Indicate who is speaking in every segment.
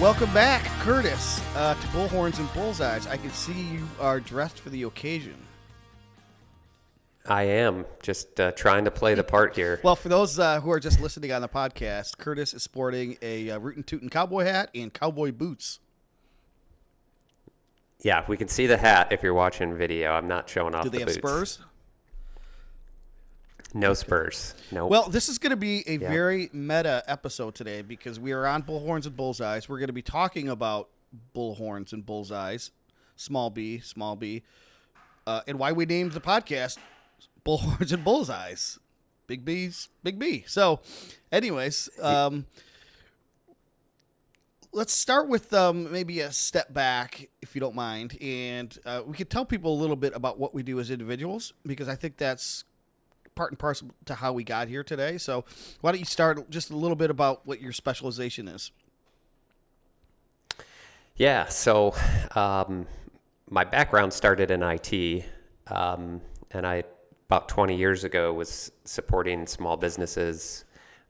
Speaker 1: Welcome back, Curtis, to Bullhorns and Bullseyes. I can see you are dressed for the occasion.
Speaker 2: I am just trying to play the part here.
Speaker 1: Well, for those who are just listening on the podcast, Curtis is sporting a rootin' tootin' cowboy hat and cowboy boots.
Speaker 2: Yeah, we can see the hat if you're watching video. I'm not showing off the boots.
Speaker 1: Do they have spurs?
Speaker 2: No spurs. No.
Speaker 1: Well, this is going to be a very meta episode today because we are on Bullhorns and Bullseyes. We're going to be talking about Bullhorns and Bullseyes, small b, and why we named the podcast Bullhorns and Bullseyes. Big B's, Big B. So, anyways, let's start with maybe a step back, if you don't mind, and we could tell people a little bit about what we do as individuals because I think that's part and parcel to how we got here today. So why don't you start just a little bit about what your specialization is?
Speaker 2: Yeah, so my background started in IT, and I, about 20 years ago, was supporting small businesses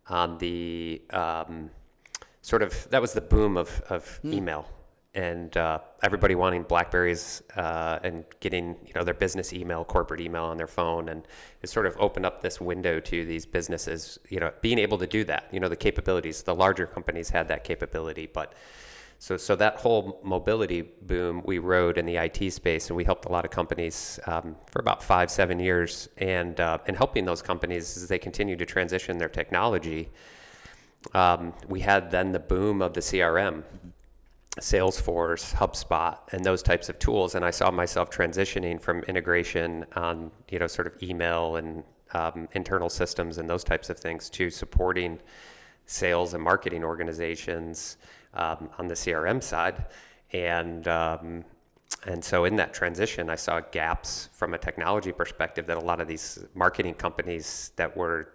Speaker 2: on the that was the boom of email. And everybody wanting BlackBerries and getting their business email, corporate email on their phone, and it sort of opened up this window to these businesses, being able to do that. The capabilities. The larger companies had that capability, but so that whole mobility boom we rode in the IT space, and we helped a lot of companies for about 5-7 years, and helping those companies as they continue to transition their technology. We had then the boom of the CRM. Salesforce, HubSpot, and those types of tools. And I saw myself transitioning from integration on, sort of email and internal systems and those types of things to supporting sales and marketing organizations on the CRM side. And so in that transition, I saw gaps from a technology perspective that a lot of these marketing companies that were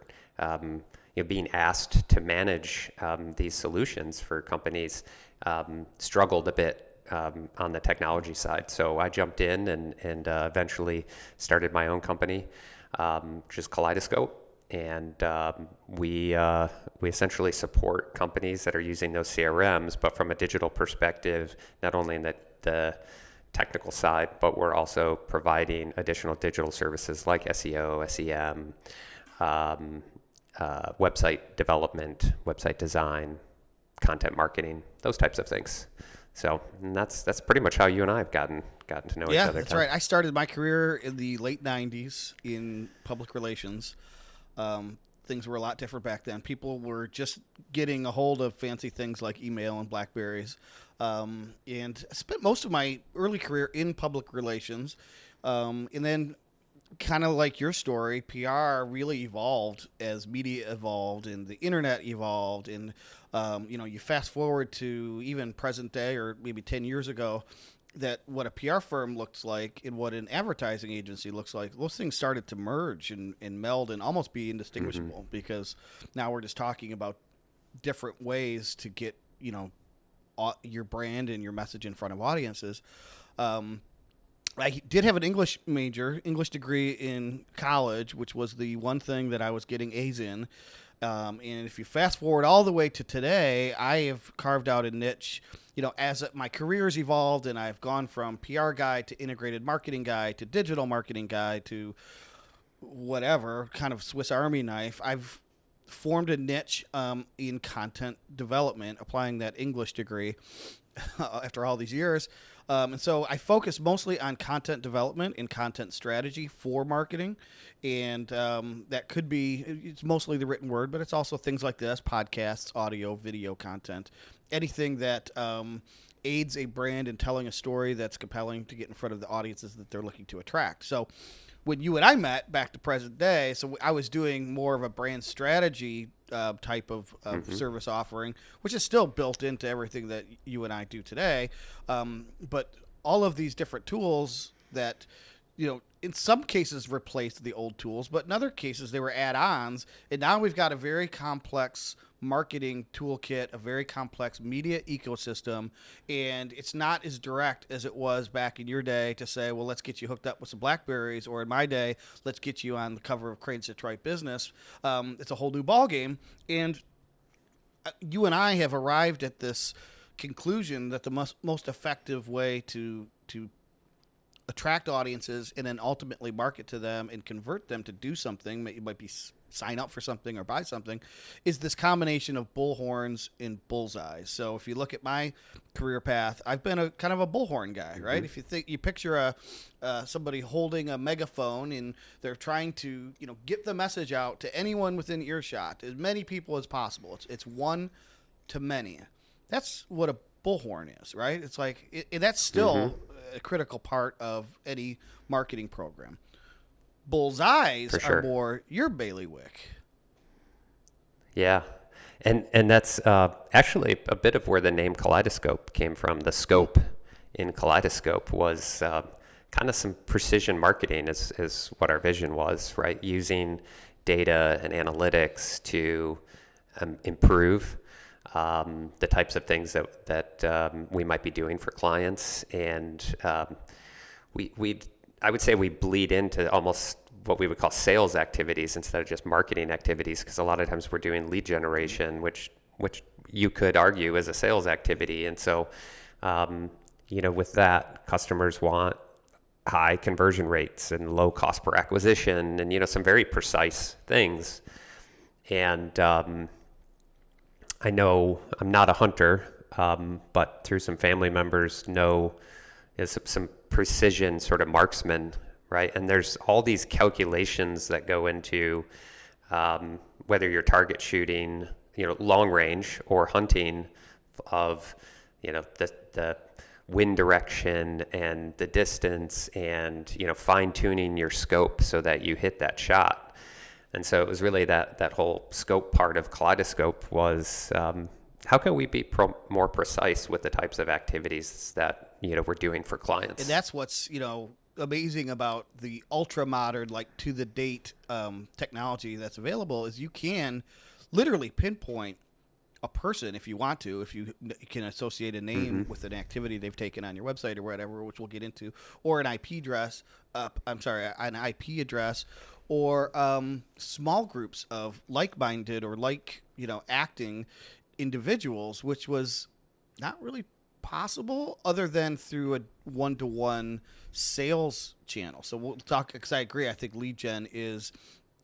Speaker 2: being asked to manage these solutions for companies struggled a bit on the technology side. So I jumped in and eventually started my own company, which is Kaleidoscope. And we essentially support companies that are using those CRMs, but from a digital perspective, not only in the technical side, but we're also providing additional digital services like SEO, SEM, website development, website design, content marketing, those types of things. So that's pretty much how you and I have gotten to know each other.
Speaker 1: Yeah, that's right. I started my career in the late 90s in public relations. Things were a lot different back then. People were just getting a hold of fancy things like email and BlackBerries. And I spent most of my early career in public relations. And then kind of like your story, PR really evolved as media evolved and the internet evolved. And, you fast forward to even present day or maybe 10 years ago, that what a PR firm looks like and what an advertising agency looks like, those things started to merge and meld and almost be indistinguishable because now we're just talking about different ways to get, your brand and your message in front of audiences. I did have an English degree in college, which was the one thing that I was getting A's in. And if you fast forward all the way to today, I have carved out a niche, as my career's evolved and I've gone from PR guy to integrated marketing guy to digital marketing guy to whatever kind of Swiss Army knife. I've formed a niche in content development, applying that English degree after all these years. And so I focus mostly on content development and content strategy for marketing. And that could be, it's mostly the written word, but it's also things like this, podcasts, audio, video content, anything that aids a brand in telling a story that's compelling to get in front of the audiences that they're looking to attract. So when you and I met back to present day, so I was doing more of a brand strategy type of service offering, which is still built into everything that you and I do today. But all of these different tools that, in some cases replaced the old tools, but in other cases they were add-ons. And now we've got a very complex marketing toolkit, a very complex media ecosystem, and it's not as direct as it was back in your day to say, well, let's get you hooked up with some BlackBerries, or in my day, let's get you on the cover of Crane's Detroit Business. It's a whole new ballgame, and you and I have arrived at this conclusion that the most effective way to attract audiences and then ultimately market to them and convert them to do something, it might be sign up for something or buy something, is this combination of bullhorns and bullseyes. So if you look at my career path, I've been a kind of a bullhorn guy, right? If you picture somebody holding a megaphone and they're trying to get the message out to anyone within earshot, as many people as possible. It's one to many. That's what a bullhorn is, right? It's like that's still a critical part of any marketing program. Bullseyes are more your bailiwick.
Speaker 2: Yeah. And that's actually a bit of where the name Kaleidoscope came from. The scope in Kaleidoscope was kind of some precision marketing is what our vision was, right? Using data and analytics to improve the types of things that we might be doing for clients. And I would say we bleed into almost what we would call sales activities instead of just marketing activities, because a lot of times we're doing lead generation, which you could argue is a sales activity. And so, with that, customers want high conversion rates and low cost per acquisition and, some very precise things. And I know I'm not a hunter, but through some family members know some precision sort of marksman, right? And there's all these calculations that go into whether you're target shooting, long range or hunting of, the wind direction and the distance and, fine tuning your scope so that you hit that shot. And so it was really that whole scope part of Kaleidoscope was how can we be more precise with the types of activities that we're doing for clients.
Speaker 1: And that's what's amazing about the ultra modern, like to the date technology that's available, is you can literally pinpoint a person if you want to, if you can associate a name with an activity they've taken on your website or whatever, which we'll get into, or an IP address, an IP address, or small groups of like-minded or acting individuals, which was not really possible other than through a one-to-one sales channel. So we'll talk, because I agree, I think lead gen is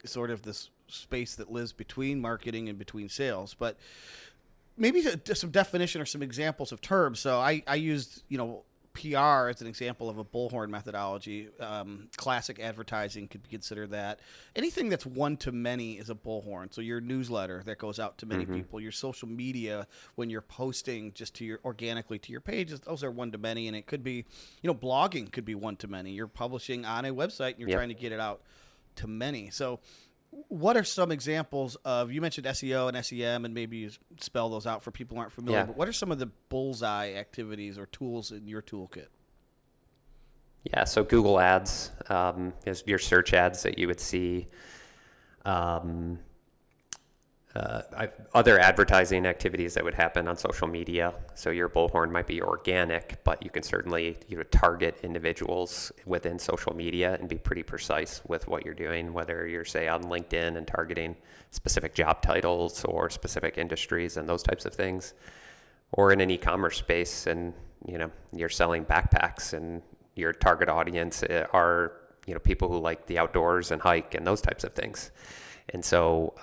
Speaker 1: sort of this space that lives between marketing and between sales. But maybe some definition or some examples of terms. So I used, PR as an example of a bullhorn methodology. Classic advertising could be considered that. Anything that's one to many is a bullhorn. So your newsletter that goes out to many people, your social media when you're posting just organically to your pages, those are one to many. And it could be, blogging could be one to many. You're publishing on a website and you're trying to get it out to many. So what are some examples of, you mentioned SEO and SEM, and maybe you spell those out for people who aren't familiar, but what are some of the bullseye activities or tools in your toolkit?
Speaker 2: Yeah, so Google Ads is your search ads that you would see. Other advertising activities that would happen on social media. So your bullhorn might be organic, but you can certainly target individuals within social media and be pretty precise with what you're doing, whether you're, say, on LinkedIn and targeting specific job titles or specific industries and those types of things, or in an e-commerce space and you're selling backpacks and your target audience are people who like the outdoors and hike and those types of things. And so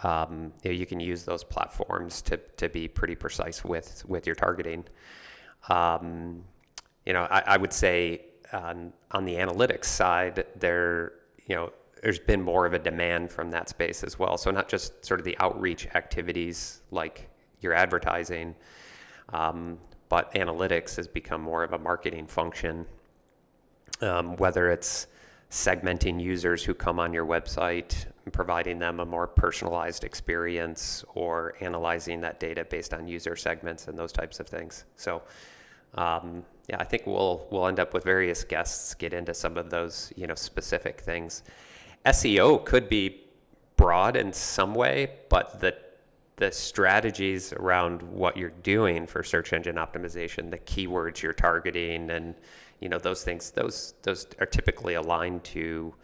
Speaker 2: you can use those platforms to be pretty precise with your targeting. I would say on the analytics side, there's been more of a demand from that space as well. So not just sort of the outreach activities like your advertising, but analytics has become more of a marketing function, whether it's segmenting users who come on your website and providing them a more personalized experience, or analyzing that data based on user segments and those types of things. So, I think we'll end up with various guests get into some of those, specific things. SEO could be broad in some way, but the strategies around what you're doing for search engine optimization, the keywords you're targeting, and those things, those are typically aligned to,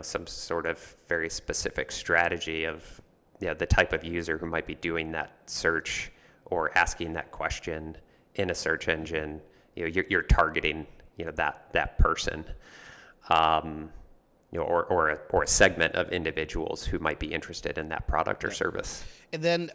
Speaker 2: some sort of very specific strategy of, the type of user who might be doing that search or asking that question in a search engine, you're targeting, that person, or a segment of individuals who might be interested in that product or service.
Speaker 1: And then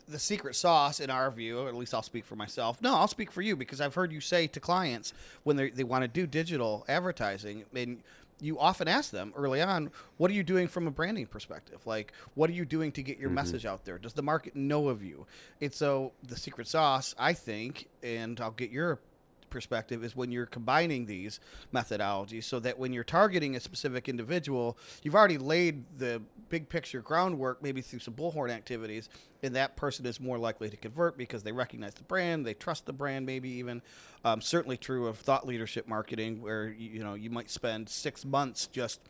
Speaker 1: the secret sauce, in our view, or at least I'll speak for myself. No, I'll speak for you, because I've heard you say to clients when they want to do digital advertising, and you often ask them early on, what are you doing from a branding perspective? Like, what are you doing to get your message out there? Does the market know of you? And so the secret sauce, I think, and I'll get your perspective, is when you're combining these methodologies so that when you're targeting a specific individual, you've already laid the big picture groundwork, maybe through some Bullhorn activities, and that person is more likely to convert because they recognize the brand, they trust the brand, maybe even. Certainly true of thought leadership marketing, where you might spend 6 months just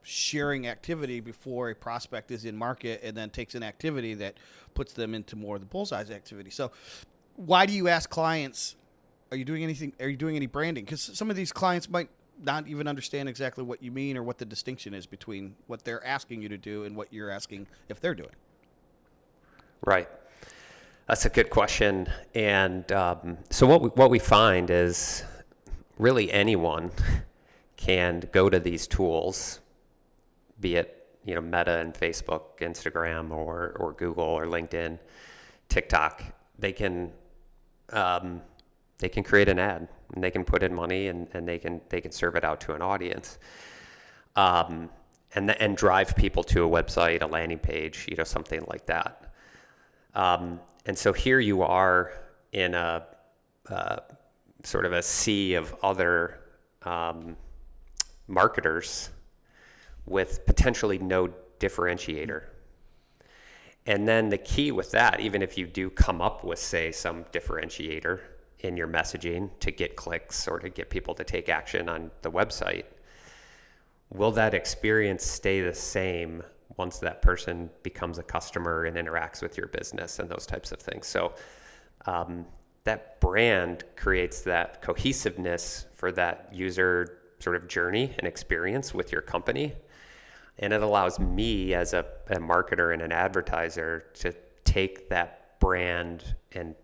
Speaker 1: sharing activity before a prospect is in market, and then takes an activity that puts them into more of the Bullseye's activity. So why do you ask clients, are you doing anything? Are you doing any branding? Because some of these clients might not even understand exactly what you mean or what the distinction is between what they're asking you to do and what you're asking if they're doing.
Speaker 2: Right. That's a good question. And so what we find is really anyone can go to these tools, be it Meta and Facebook, Instagram, or Google or LinkedIn, TikTok. They can create an ad, and they can put in money, and they can serve it out to an audience, and drive people to a website, a landing page, something like that. And so here you are in a sort of a sea of other marketers with potentially no differentiator. And then the key with that, even if you do come up with, say, some differentiator in your messaging to get clicks or to get people to take action on the website, will that experience stay the same once that person becomes a customer and interacts with your business and those types of things? So that brand creates that cohesiveness for that user sort of journey and experience with your company. And it allows me as a marketer and an advertiser to take that brand and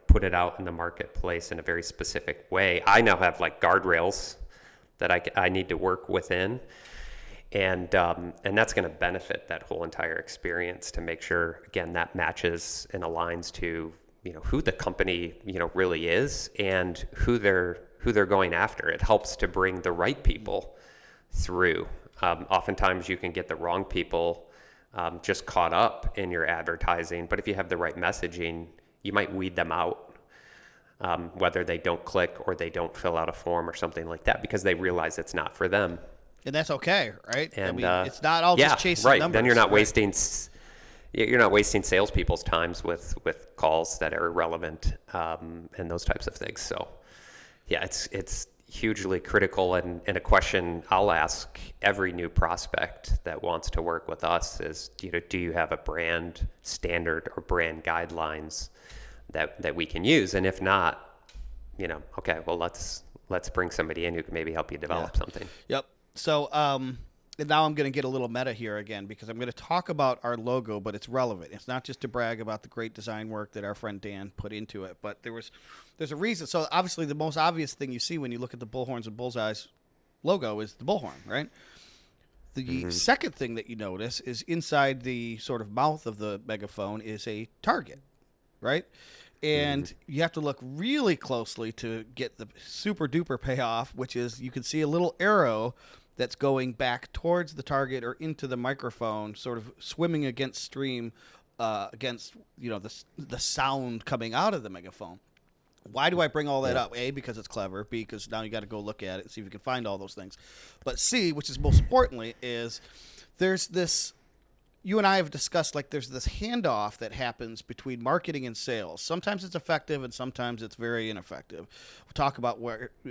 Speaker 2: put it out in the marketplace in a very specific way. I now have like guardrails that I need to work within, and that's going to benefit that whole entire experience to make sure, again, that matches and aligns to who the company really is and who they're going after. It helps to bring the right people through. Oftentimes you can get the wrong people just caught up in your advertising, but if you have the right messaging, you might weed them out, whether they don't click or they don't fill out a form or something like that, because they realize it's not for them.
Speaker 1: And that's okay, right?
Speaker 2: And
Speaker 1: it's not all just chasing numbers.
Speaker 2: Then you're not wasting salespeople's times with calls that are irrelevant, and those types of things. So yeah, it's hugely critical, and a question I'll ask every new prospect that wants to work with us is, do you have a brand standard or brand guidelines that we can use? And if not, okay, well, let's bring somebody in who can maybe help you develop something.
Speaker 1: Yep. So and now I'm going to get a little meta here again, because I'm going to talk about our logo, but it's relevant. It's not just to brag about the great design work that our friend Dan put into it, but there's a reason. So obviously the most obvious thing you see when you look at the Bullhorns and Bullseyes logo is the bullhorn, right? The second thing that you notice is inside the sort of mouth of the megaphone is a target, right? And you have to look really closely to get the super duper payoff, which is you can see a little arrow that's going back towards the target or into the microphone, sort of swimming against stream, against the sound coming out of the megaphone. Why do I bring all that up? A, because it's clever. B, because now you got to go look at it and see if you can find all those things. But C, which is most importantly, is there's this. You and I have discussed, like, there's this handoff that happens between marketing and sales. Sometimes it's effective and sometimes it's very ineffective. I'll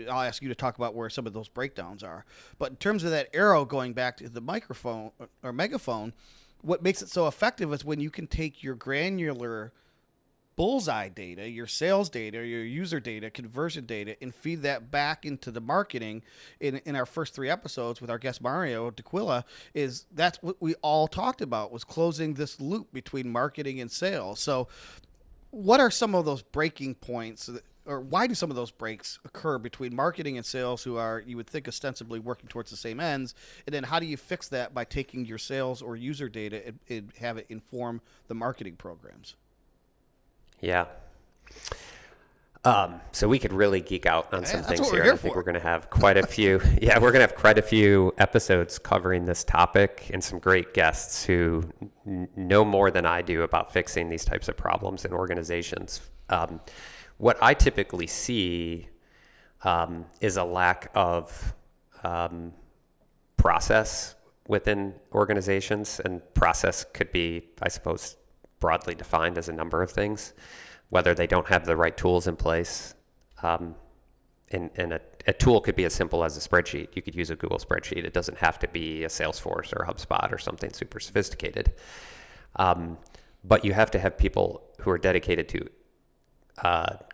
Speaker 1: ask you to talk about where some of those breakdowns are. But in terms of that arrow going back to the microphone or megaphone, what makes it so effective is when you can take your granular bullseye data, your sales data, your user data, conversion data, and feed that back into the marketing. In our first 3 episodes with our guest Mario D'Aquila, that's what we all talked about, was closing this loop between marketing and sales. So what are some of those breaking points, or why do some of those breaks occur between marketing and sales, who are, you would think, ostensibly working towards the same ends? And then how do you fix that by taking your sales or user data and have it inform the marketing programs?
Speaker 2: Yeah. So we could really geek out on some things here. I think we're going to have quite a few. Yeah, we're going to have quite a few episodes covering this topic, and some great guests who know more than I do about fixing these types of problems in organizations. What I typically see is a lack of process within organizations, and process could be, I suppose, broadly defined as a number of things. Whether they don't have the right tools in place. And a tool could be as simple as a spreadsheet. You could use a Google spreadsheet. It doesn't have to be a Salesforce or a HubSpot or something super sophisticated. But you have to have people who are dedicated to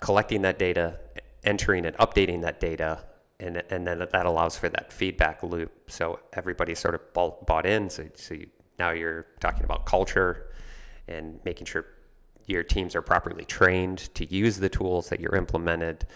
Speaker 2: collecting that data, entering and updating that data, and then that allows for that feedback loop. So everybody's sort of bought in. So now you're talking about culture and making sure your teams are properly trained to use the tools that you're implemented.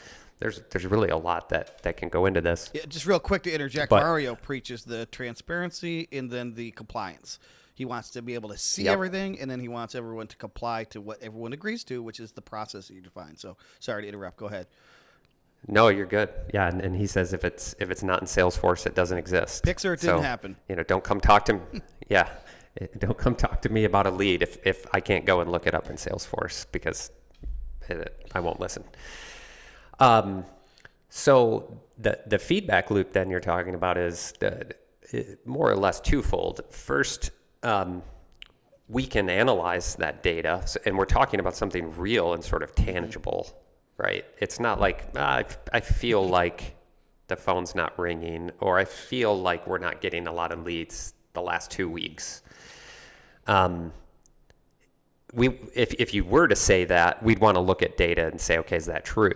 Speaker 2: There's really a lot that can go into this.
Speaker 1: Yeah, just real quick to interject, Mario preaches the transparency and then the compliance. He wants to be able to see everything, and then he wants everyone to comply to what everyone agrees to, which is the process that you define. So sorry to interrupt. Go ahead.
Speaker 2: No, you're good. Yeah, and he says if it's not in Salesforce, it doesn't exist.
Speaker 1: Pixar, it didn't happen.
Speaker 2: Don't come talk to me. Yeah. Don't come talk to me about a lead if I can't go and look it up in Salesforce, because I won't listen. So the feedback loop then you're talking about is more or less twofold. First, we can analyze that data, and we're talking about something real and sort of tangible, right? It's not like I feel like the phone's not ringing, or I feel like we're not getting a lot of leads the last 2 weeks. If you were to say that, we'd want to look at data and say, okay, is that true?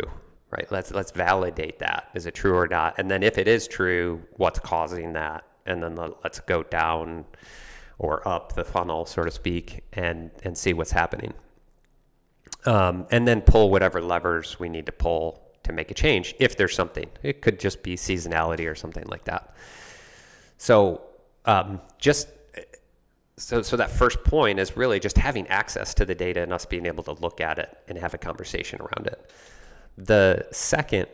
Speaker 2: Right? Let's validate that. Is it true or not? And then if it is true, what's causing that? And then let's go down or up the funnel, so to speak, and see what's happening. And then pull whatever levers we need to pull to make a change, if there's something. It could just be seasonality or something like that. So So that first point is really just having access to the data and us being able to look at it and have a conversation around it. The second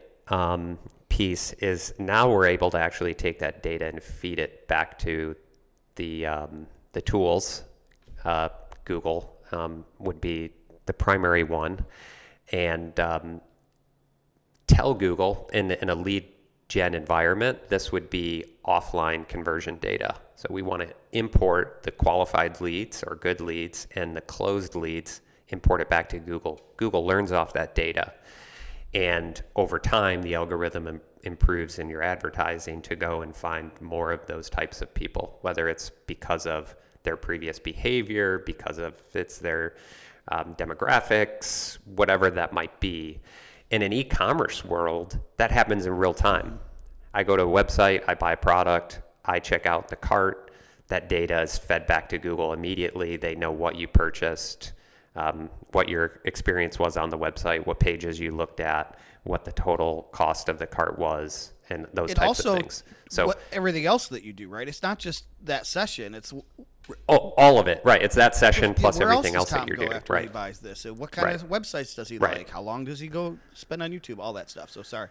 Speaker 2: piece is now we're able to actually take that data and feed it back to the tools. Google would be the primary one, and tell Google in a lead gen environment, this would be offline conversion data. So we want to import the qualified leads or good leads and the closed leads, import it back to Google. Google learns off that data. And over time, the algorithm improves in your advertising to go and find more of those types of people, whether it's because of their previous behavior, because of it's their demographics, whatever that might be. In an e-commerce world, that happens in real time. I go to a website, I buy a product, I check out the cart, that data is fed back to Google immediately. They know what you purchased, what your experience was on the website, what pages you looked at, what the total cost of the cart was, and those types of things. So
Speaker 1: everything else that you do, right? It's not just that session. It's
Speaker 2: all of it, right? It's that session plus everything else that you're doing,
Speaker 1: after
Speaker 2: right?
Speaker 1: He buys this. So what kind of websites does he like? How long does he go spend on YouTube? All that stuff. So sorry.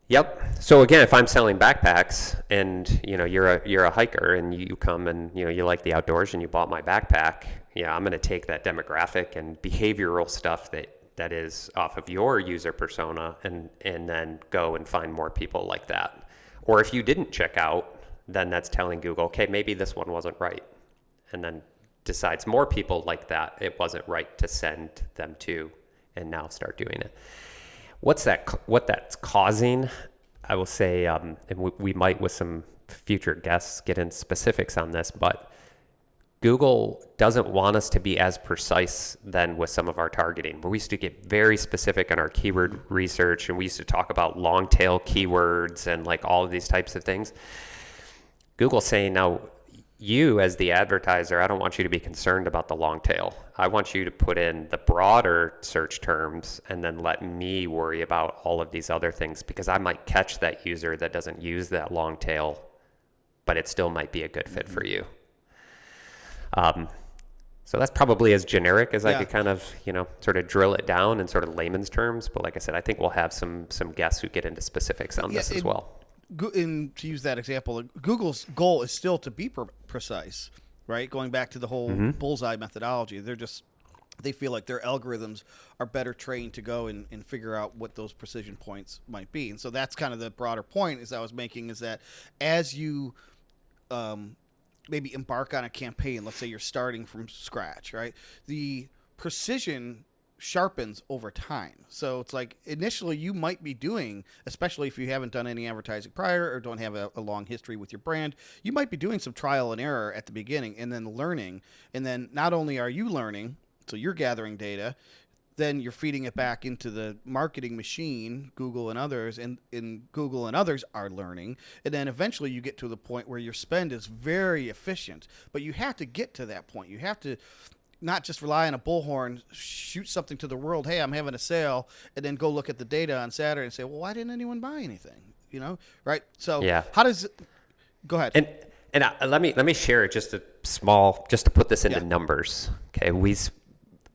Speaker 2: Yep. So again, if I'm selling backpacks and you're a hiker and you come and you like the outdoors and you bought my backpack, I'm going to take that demographic and behavioral stuff that is off of your user persona and then go and find more people like that. Or if you didn't check out, then that's telling Google, okay, maybe this one wasn't right, and then decides more people like that it wasn't right to send them to, and now start doing it. What that's causing, I will say, and we might with some future guests get in specifics on this, but Google doesn't want us to be as precise than with some of our targeting. We used to get very specific on our keyword research, and we used to talk about long tail keywords and like all of these types of things. Google's saying now you as the advertiser, I don't want you to be concerned about the long tail. I want you to put in the broader search terms and then let me worry about all of these other things, because I might catch that user that doesn't use that long tail, but it still might be a good fit for you. So that's probably as generic as I could kind of, sort of drill it down in sort of layman's terms. But like I said, I think we'll have some guests who get into specifics on this as well.
Speaker 1: And to use that example, Google's goal is still to be precise, right? Going back to the whole bullseye methodology, they feel like their algorithms are better trained to go and figure out what those precision points might be. And so that's kind of the broader point I was making, is that as you maybe embark on a campaign, let's say you're starting from scratch, right? The precision sharpens over time. So it's like initially you might be doing, especially if you haven't done any advertising prior or don't have a long history with your brand, you might be doing some trial and error at the beginning and then learning. And then not only are you learning, so you're gathering data, then you're feeding it back into the marketing machine, Google and others, and Google and others are learning. And then eventually you get to the point where your spend is very efficient. But you have to get to that point. You have to not just rely on a bullhorn, shoot something to the world, hey, I'm having a sale, and then go look at the data on Saturday and say, well, why didn't anyone buy anything? Right? So how does it – go ahead.
Speaker 2: And let me share just just to put this into numbers. Okay,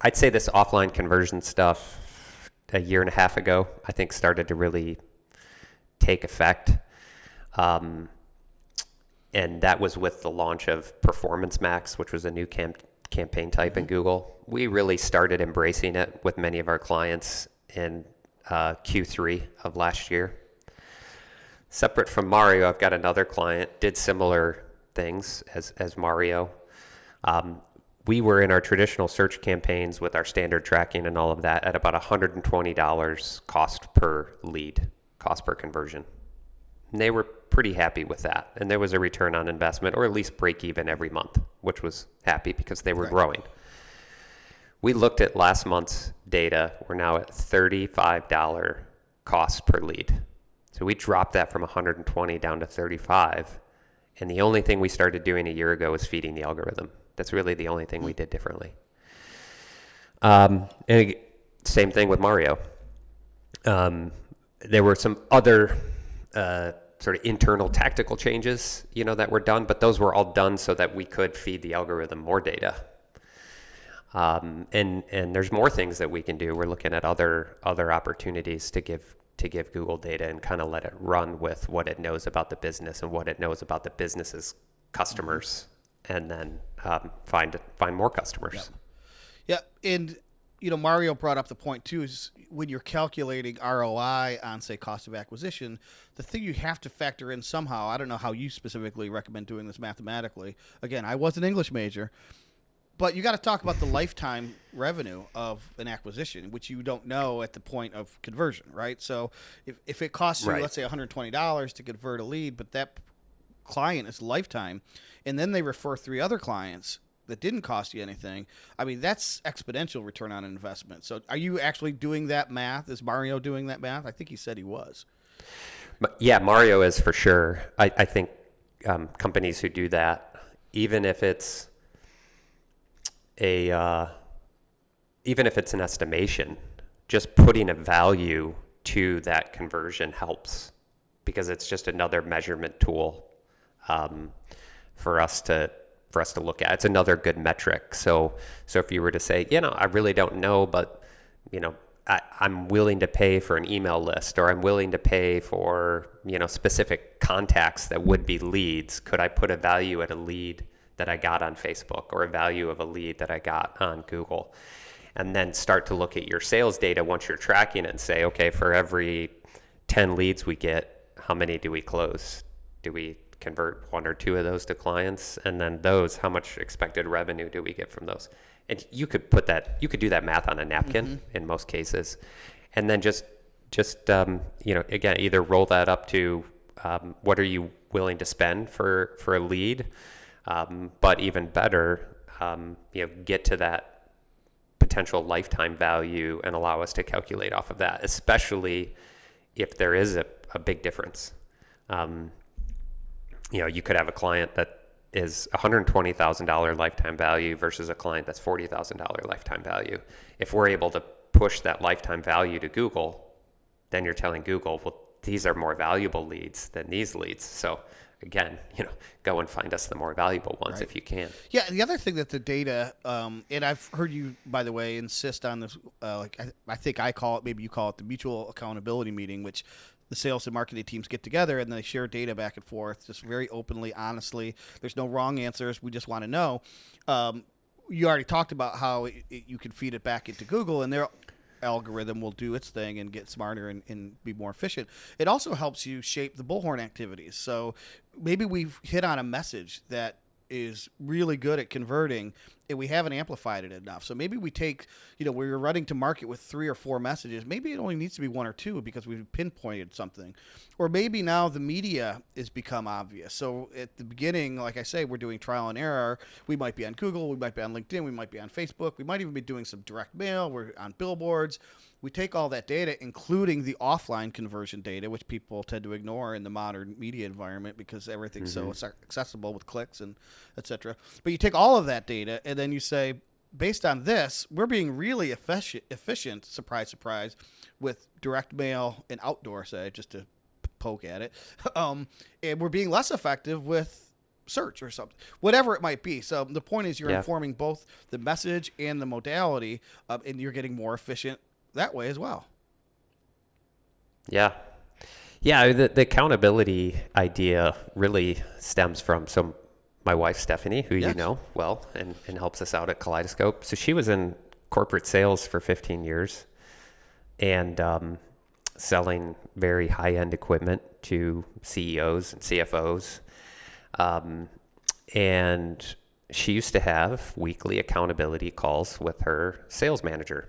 Speaker 2: I'd say this offline conversion stuff a year and a half ago, I think, started to really take effect. And that was with the launch of Performance Max, which was a new campaign type in Google. We really started embracing it with many of our clients in Q3 of last year. Separate from Mario, I've got another client, did similar things as Mario. We were in our traditional search campaigns with our standard tracking and all of that at about $120 cost per lead, cost per conversion. And they were pretty happy with that. And there was a return on investment, or at least break even every month, which was happy because they were growing. We looked at last month's data. We're now at $35 cost per lead. So we dropped that from 120 down to 35. And the only thing we started doing a year ago was feeding the algorithm. That's really the only thing we did differently. And same thing with Mario. There were some other sort of internal tactical changes, that were done, but those were all done so that we could feed the algorithm more data. And there's more things that we can do. We're looking at other opportunities to give Google data and kind of let it run with what it knows about the business and what it knows about the business's customers. And then find more customers.
Speaker 1: Yeah. And, Mario brought up the point, too, is when you're calculating ROI on, say, cost of acquisition, the thing you have to factor in somehow, I don't know how you specifically recommend doing this mathematically. Again, I was an English major. But you got to talk about the lifetime revenue of an acquisition, which you don't know at the point of conversion, right? So if it costs you, let's say, $120 to convert a lead, but that client is lifetime, and then they refer 3 other clients that didn't cost you anything, I mean, that's exponential return on investment. So are you actually doing that math? Is Mario doing that math? I think he said he was.
Speaker 2: Yeah, Mario is for sure. I think companies who do that, even if it's an estimation, just putting a value to that conversion helps, because it's just another measurement tool for us to look at. It's another good metric. So if you were to say, I really don't know, but I'm willing to pay for an email list, or I'm willing to pay for specific contacts that would be leads. Could I put a value at a lead that I got on Facebook, or a value of a lead that I got on Google? And then start to look at your sales data once you're tracking it and say, okay, for every 10 leads we get, how many do we close? Do we convert 1 or 2 of those to clients? And then those, how much expected revenue do we get from those? And you could do that math on a napkin in most cases. And then just again, either roll that up to what are you willing to spend for a lead? But even better, get to that potential lifetime value and allow us to calculate off of that, especially if there is a big difference. You could have a client that is $120,000 lifetime value versus a client that's $40,000 lifetime value. If we're able to push that lifetime value to Google, then you're telling Google, well, these are more valuable leads than these leads. So again, go and find us the more valuable ones if you can.
Speaker 1: Yeah, the other thing that the data, and I've heard you, by the way, insist on this, I think I call it, maybe you call it the mutual accountability meeting, which the sales and marketing teams get together and they share data back and forth, just very openly, honestly. There's no wrong answers. We just want to know. You already talked about how you can feed it back into Google, and their algorithm will do its thing and get smarter and be more efficient. It also helps you shape the Bullhorn activities. So maybe we've hit on a message that is really good at converting and we haven't amplified it enough. So maybe we take, where you're running to market with 3 or 4 messages, maybe it only needs to be 1 or 2 because we've pinpointed something. Or maybe now the media has become obvious. So at the beginning, like I say, we're doing trial and error. We might be on Google, we might be on LinkedIn, we might be on Facebook, we might even be doing some direct mail, we're on billboards. We take all that data, including the offline conversion data, which people tend to ignore in the modern media environment because everything's so accessible with clicks and et cetera. But you take all of that data and then you say, based on this, we're being really efficient, surprise, surprise, with direct mail and outdoor, say, just to poke at it. And we're being less effective with search or something, whatever it might be. So the point is you're informing both the message and the modality, and you're getting more efficient that way as well.
Speaker 2: Yeah. The accountability idea really stems from my wife, Stephanie, who you know well and helps us out at Kaleidoscope. So she was in corporate sales for 15 years and selling very high-end equipment to CEOs and CFOs. And she used to have weekly accountability calls with her sales manager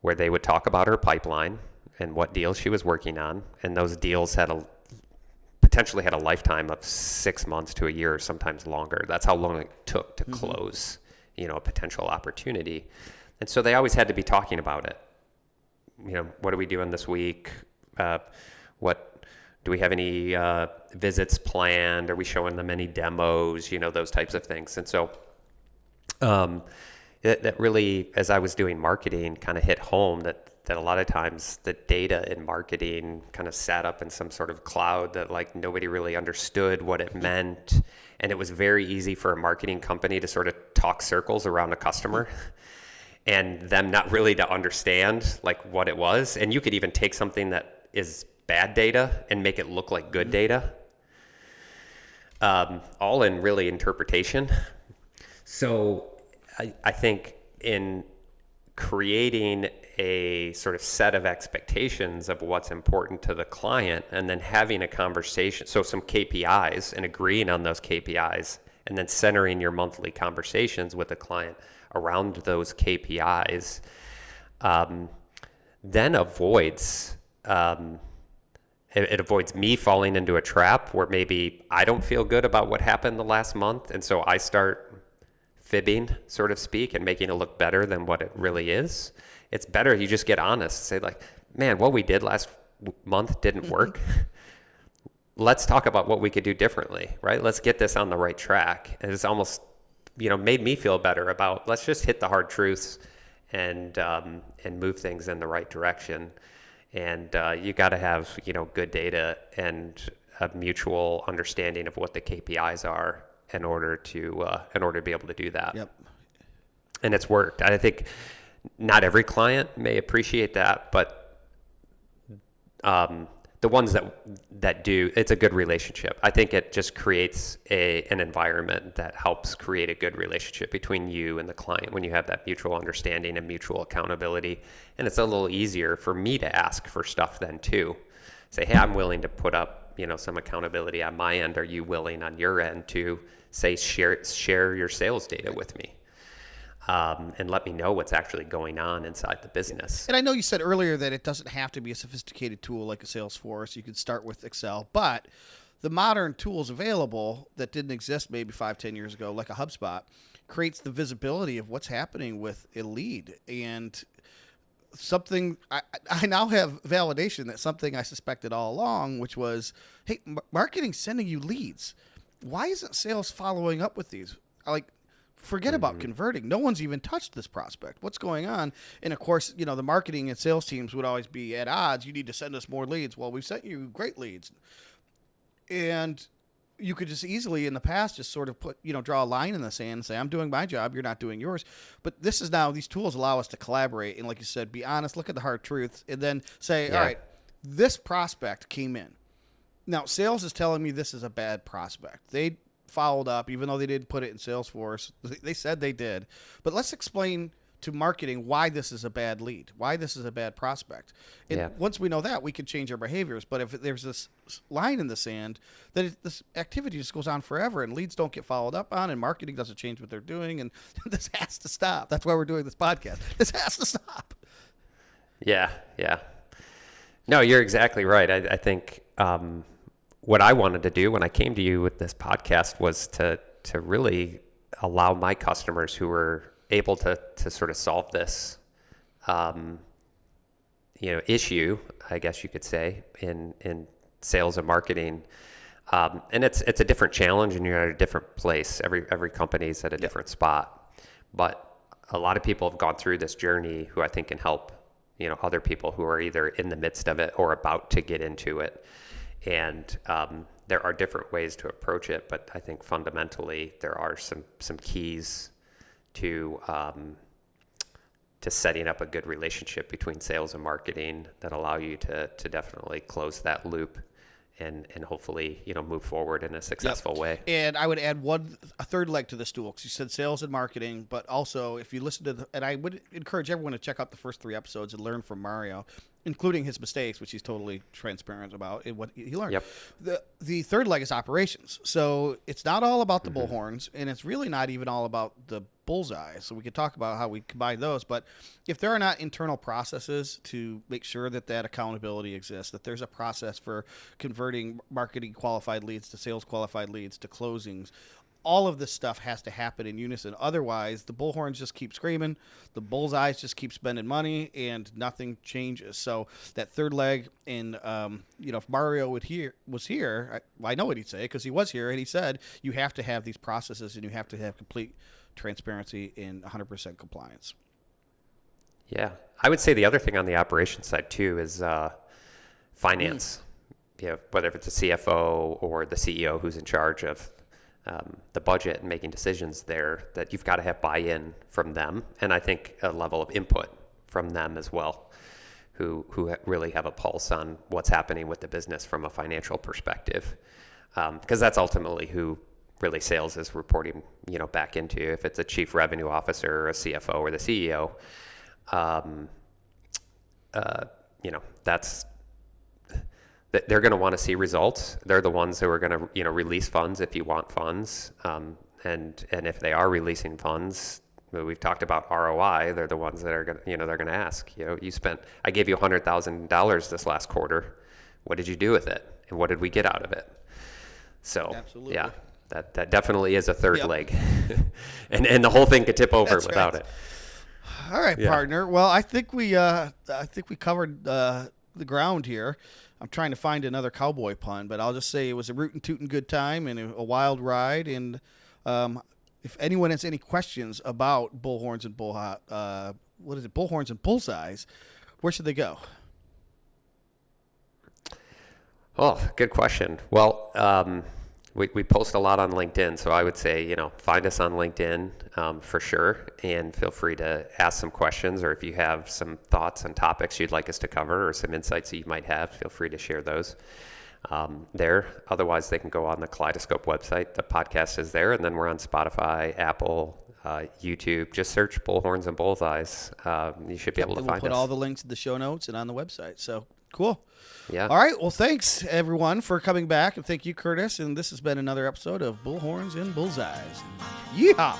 Speaker 2: where they would talk about her pipeline and what deals she was working on. And those deals potentially had a lifetime of 6 months to a year, or sometimes longer. That's how long it took to close, a potential opportunity. And so they always had to be talking about it. What are we doing this week? What do we have any visits planned? Are we showing them any demos? Those types of things. And so that really, as I was doing marketing, kind of hit home that a lot of times the data in marketing kind of sat up in some sort of cloud that like nobody really understood what it meant. And it was very easy for a marketing company to sort of talk circles around a customer and them not really to understand like what it was. And you could even take something that is bad data and make it look like good data, all in really interpretation. So I think in creating a sort of set of expectations of what's important to the client and then having a conversation, so some KPIs and agreeing on those KPIs and then centering your monthly conversations with the client around those KPIs, then avoids it avoids me falling into a trap where maybe I don't feel good about what happened the last month, and so I start fibbing, so to speak, and making it look better than what it really is. It's better you just get honest, say like, man, what we did last month didn't work. Let's talk about what we could do differently, right? Let's get this on the right track. And it's almost, made me feel better about let's just hit the hard truths and move things in the right direction. And you got to have, good data and a mutual understanding of what the KPIs are in order to be able to do that.
Speaker 1: Yep.
Speaker 2: And it's worked. I think not every client may appreciate that, but the ones that do, it's a good relationship. I think it just creates an environment that helps create a good relationship between you and the client when you have that mutual understanding and mutual accountability. And it's a little easier for me to ask for stuff then too. Say, hey, I'm willing to put up, some accountability on my end. Are you willing on your end to say, share your sales data with me? And let me know what's actually going on inside the business.
Speaker 1: And I know you said earlier that it doesn't have to be a sophisticated tool like a Salesforce. You could start with Excel, but the modern tools available that didn't exist maybe 5-10 years ago, like a HubSpot, creates the visibility of what's happening with a lead. And something I now have validation that something I suspected all along, which was, hey, marketing's sending you leads. why isn't sales following up with these? Like, forget about converting. No one's even touched this prospect. What's going on? And of course, the marketing and sales teams would always be at odds. You need to send us more leads. Well, we've sent you great leads. And you could just easily in the past just sort of draw a line in the sand and say, I'm doing my job, you're not doing yours. But this is now, these tools allow us to collaborate. And like you said, be honest, look at the hard truth, and then say, all right, this prospect came in. Now, sales is telling me this is a bad prospect. They followed up, even though they didn't put it in Salesforce. They said they did. But let's explain to marketing why this is a bad lead, why this is a bad prospect. And once we know that, we can change our behaviors. But if there's this line in the sand, then this activity just goes on forever, and leads don't get followed up on, and marketing doesn't change what they're doing, and this has to stop. That's why we're doing this podcast. This has to stop.
Speaker 2: Yeah. No, you're exactly right. I think what I wanted to do when I came to you with this podcast was to really allow my customers who were able to sort of solve this, issue, I guess you could say, in sales and marketing. And it's a different challenge, and you're at a different place. Every company's at a different spot, but a lot of people have gone through this journey who I think can help, other people who are either in the midst of it or about to get into it. And there are different ways to approach it, but I think fundamentally there are some keys to setting up a good relationship between sales and marketing that allow you to definitely close that loop and hopefully move forward in a successful way.
Speaker 1: And I would add a third leg to the stool, because you said sales and marketing, but also if you listen to and I would encourage everyone to check out the first 3 episodes and learn from Mario, including his mistakes, which he's totally transparent about and what he learned. The third leg is operations. So it's not all about the bullhorns, and it's really not even all about the bullseye. So we could talk about how we combine those. But if there are not internal processes to make sure that accountability exists, that there's a process for converting marketing qualified leads to sales qualified leads to closings, all of this stuff has to happen in unison. Otherwise, the bullhorns just keep screaming, the bullseyes just keep spending money, and nothing changes. So that third leg, and if Mario was here, I know what he'd say, because he was here, and he said you have to have these processes, and you have to have complete transparency and 100% compliance.
Speaker 2: Yeah, I would say the other thing on the operations side too is finance. Whether if it's a CFO or the CEO who's in charge of the budget and making decisions there, that you've got to have buy-in from them, and I think a level of input from them as well, who really have a pulse on what's happening with the business from a financial perspective, because that's ultimately who really sales is reporting back into. If it's a chief revenue officer or a CFO or the CEO, that's that they're going to want to see results. They're the ones who are going to release funds if you want funds, and if they are releasing funds, we've talked about ROI. They're the ones that are going to they're going to ask, I gave you $100,000 this last quarter. What did you do with it, and what did we get out of it? So absolutely. Yeah, that definitely is a third leg, and the whole thing could tip over without it.
Speaker 1: All right, partner. Well, I think we covered the ground here. I'm trying to find another cowboy pun, but I'll just say it was a rootin' tootin' good time and a wild ride. And if anyone has any questions about Bullhorns and Bullhorns and Bullseyes, where should they go?
Speaker 2: Oh, good question. Well, we post a lot on LinkedIn, so I would say, find us on LinkedIn for sure, and feel free to ask some questions, or if you have some thoughts on topics you'd like us to cover or some insights that you might have, feel free to share those there. Otherwise, they can go on the Kaleidoscope website. The podcast is there, and then we're on Spotify, Apple, YouTube. Just search Bullhorns and Bullseyes. You should be able to find us.
Speaker 1: We'll put all the links in the show notes and on the website. So cool.
Speaker 2: Yeah.
Speaker 1: All right. Well, thanks everyone for coming back, and thank you, Curtis. And this has been another episode of Bullhorns and Bullseyes. Yeehaw!